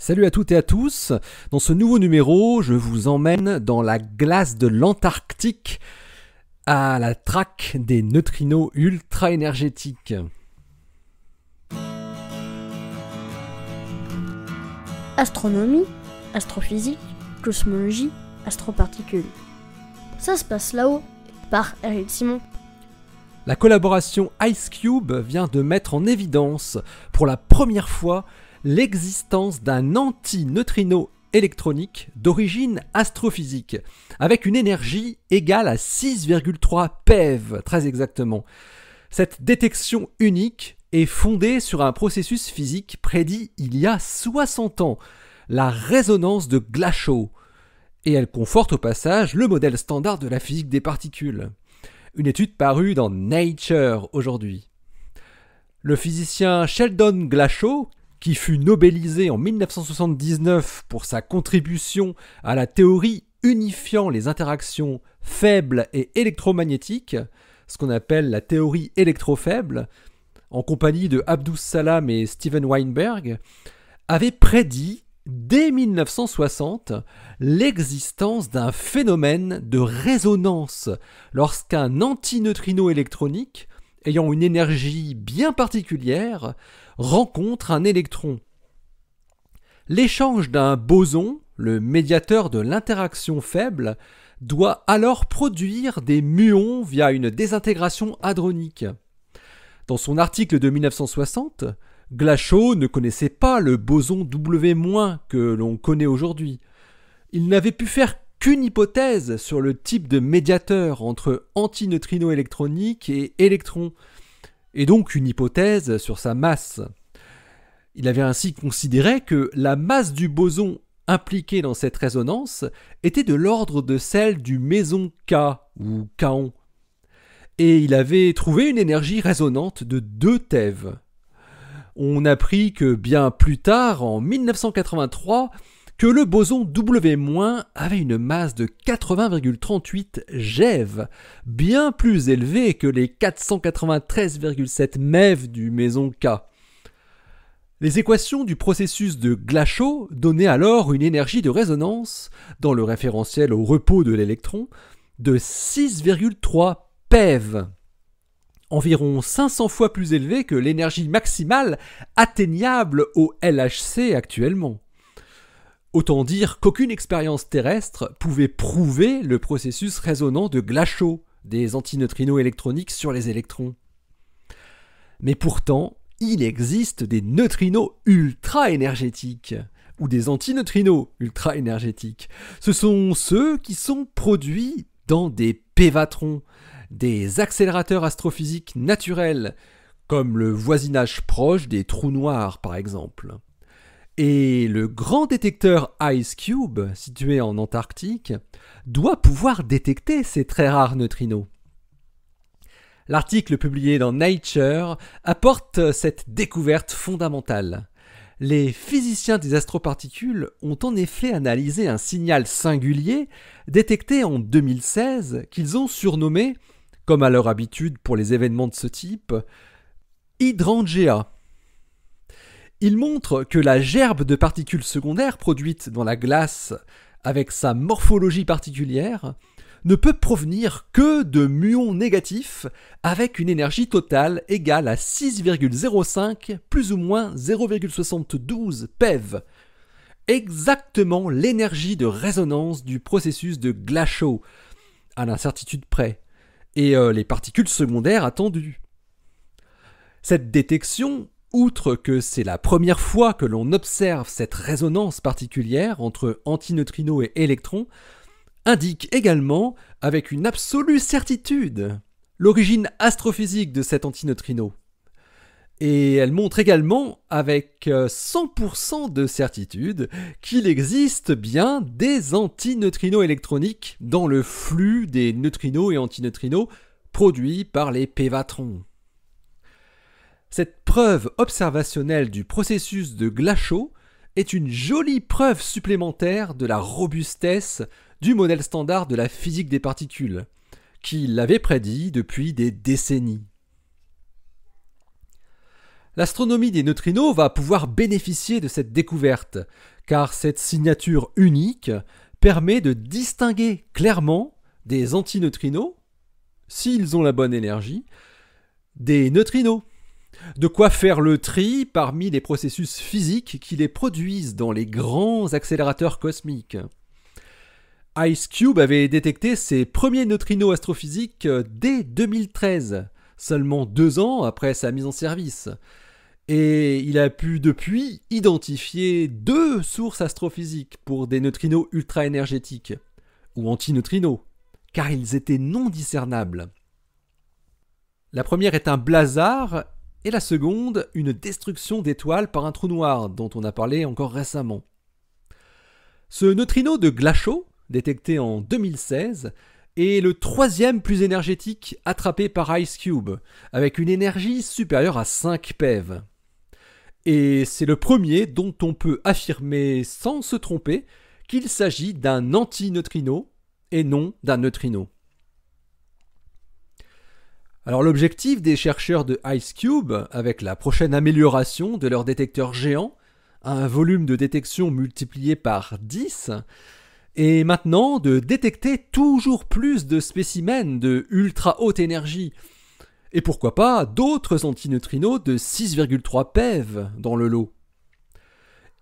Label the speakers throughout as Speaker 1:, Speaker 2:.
Speaker 1: Salut à toutes et à tous. Dans ce nouveau numéro, je vous emmène dans la glace de l'Antarctique à la traque des neutrinos ultra-énergétiques.
Speaker 2: Astronomie, astrophysique, cosmologie, astroparticules. Ça se passe là-haut, par Eric Simon.
Speaker 1: La collaboration IceCube vient de mettre en évidence pour la première fois l'existence d'un antineutrino électronique d'origine astrophysique, avec une énergie égale à 6,3 PeV, très exactement. Cette détection unique est fondée sur un processus physique prédit il y a 60 ans, la résonance de Glashow, et elle conforte au passage le modèle standard de la physique des particules. Une étude parue dans Nature aujourd'hui. Le physicien Sheldon Glashow, qui fut nobelisé en 1979 pour sa contribution à la théorie unifiant les interactions faibles et électromagnétiques, ce qu'on appelle la théorie électrofaible, en compagnie de Abdus Salam et Steven Weinberg, avait prédit dès 1960 l'existence d'un phénomène de résonance lorsqu'un antineutrino électronique ayant une énergie bien particulière rencontre un électron. L'échange d'un boson, le médiateur de l'interaction faible, doit alors produire des muons via une désintégration hadronique. Dans son article de 1960, Glashow ne connaissait pas le boson W- que l'on connaît aujourd'hui. Il n'avait pu faire qu'une hypothèse sur le type de médiateur entre antineutrino électronique et électron, et donc une hypothèse sur sa masse. Il avait ainsi considéré que la masse du boson impliqué dans cette résonance était de l'ordre de celle du méson K, ou kaon, et il avait trouvé une énergie résonante de 2 TeV. On apprit que bien plus tard, en 1983, que le boson W- avait une masse de 80,38 GeV, bien plus élevée que les 493,7 MeV du méson K. Les équations du processus de Glashow donnaient alors une énergie de résonance, dans le référentiel au repos de l'électron, de 6,3 PeV, environ 500 fois plus élevée que l'énergie maximale atteignable au LHC actuellement. Autant dire qu'aucune expérience terrestre pouvait prouver le processus résonant de Glashow des antineutrinos électroniques sur les électrons. Mais pourtant, il existe des neutrinos ultra-énergétiques, ou des antineutrinos ultra-énergétiques. Ce sont ceux qui sont produits dans des pévatrons, des accélérateurs astrophysiques naturels, comme le voisinage proche des trous noirs par exemple. Et le grand détecteur IceCube, situé en Antarctique, doit pouvoir détecter ces très rares neutrinos. L'article publié dans Nature apporte cette découverte fondamentale. Les physiciens des astroparticules ont en effet analysé un signal singulier détecté en 2016 qu'ils ont surnommé, comme à leur habitude pour les événements de ce type, hydrangea. Il montre que la gerbe de particules secondaires produite dans la glace avec sa morphologie particulière ne peut provenir que de muons négatifs avec une énergie totale égale à 6,05 plus ou moins 0,72 PeV. Exactement l'énergie de résonance du processus de Glashow, à l'incertitude près, et les particules secondaires attendues. Cette détection, outre que c'est la première fois que l'on observe cette résonance particulière entre antineutrinos et électrons, indique également, avec une absolue certitude, l'origine astrophysique de cet antineutrino. Et elle montre également, avec 100% de certitude, qu'il existe bien des antineutrinos électroniques dans le flux des neutrinos et antineutrinos produits par les pévatrons. Cette preuve observationnelle du processus de Glashow est une jolie preuve supplémentaire de la robustesse du modèle standard de la physique des particules, qui l'avait prédit depuis des décennies. L'astronomie des neutrinos va pouvoir bénéficier de cette découverte, car cette signature unique permet de distinguer clairement des antineutrinos, s'ils ont la bonne énergie, des neutrinos. De quoi faire le tri parmi les processus physiques qui les produisent dans les grands accélérateurs cosmiques. IceCube avait détecté ses premiers neutrinos astrophysiques dès 2013, seulement 2 ans après sa mise en service. Et il a pu depuis identifier 2 sources astrophysiques pour des neutrinos ultra-énergétiques, ou antineutrinos, car ils étaient non discernables. La première est un blazar, et la seconde, une destruction d'étoiles par un trou noir, dont on a parlé encore récemment. Ce neutrino de Glashow, détecté en 2016, est le 3e plus énergétique attrapé par IceCube, avec une énergie supérieure à 5 PeV. Et c'est le premier dont on peut affirmer sans se tromper qu'il s'agit d'un antineutrino et non d'un neutrino. Alors l'objectif des chercheurs de IceCube, avec la prochaine amélioration de leur détecteur géant, un volume de détection multiplié par 10, est maintenant de détecter toujours plus de spécimens de ultra haute énergie, et pourquoi pas d'autres antineutrinos de 6,3 PeV dans le lot.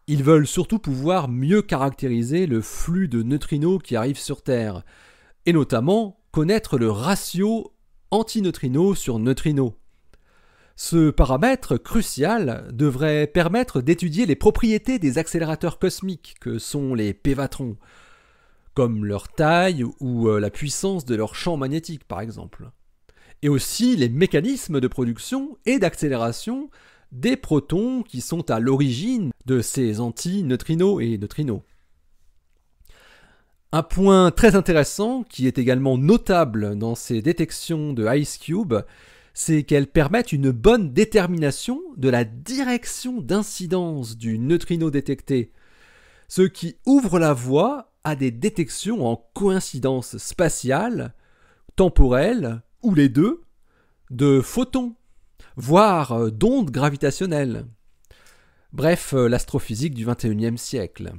Speaker 1: Ils veulent surtout pouvoir mieux caractériser le flux de neutrinos qui arrivent sur Terre, et notamment connaître le ratio antineutrino sur neutrino. Ce paramètre crucial devrait permettre d'étudier les propriétés des accélérateurs cosmiques que sont les pévatrons, comme leur taille ou la puissance de leur champ magnétique par exemple, et aussi les mécanismes de production et d'accélération des protons qui sont à l'origine de ces antineutrinos et neutrinos. Un point très intéressant, qui est également notable dans ces détections de IceCube, c'est qu'elles permettent une bonne détermination de la direction d'incidence du neutrino détecté, ce qui ouvre la voie à des détections en coïncidence spatiale, temporelle, ou les deux, de photons, voire d'ondes gravitationnelles. Bref, l'astrophysique du XXIe siècle.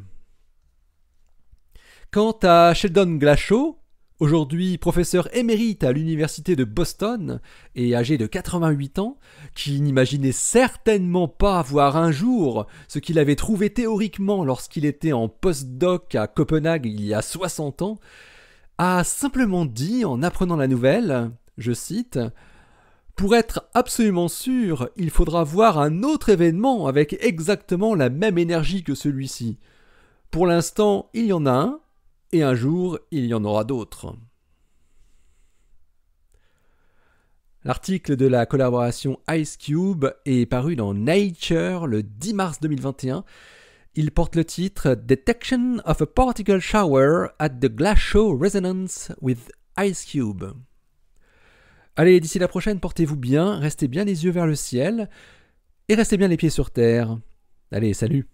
Speaker 1: Quant à Sheldon Glashow, aujourd'hui professeur émérite à l'université de Boston et âgé de 88 ans, qui n'imaginait certainement pas voir un jour ce qu'il avait trouvé théoriquement lorsqu'il était en postdoc à Copenhague il y a 60 ans, a simplement dit en apprenant la nouvelle, je cite, « Pour être absolument sûr, il faudra voir un autre événement avec exactement la même énergie que celui-ci. Pour l'instant, il y en a un, et un jour, il y en aura d'autres. » L'article de la collaboration IceCube est paru dans Nature le 10 mars 2021. Il porte le titre « Detection of a particle shower at the Glashow Resonance with IceCube ». Allez, d'ici la prochaine, portez-vous bien, restez bien les yeux vers le ciel et restez bien les pieds sur terre. Allez, salut!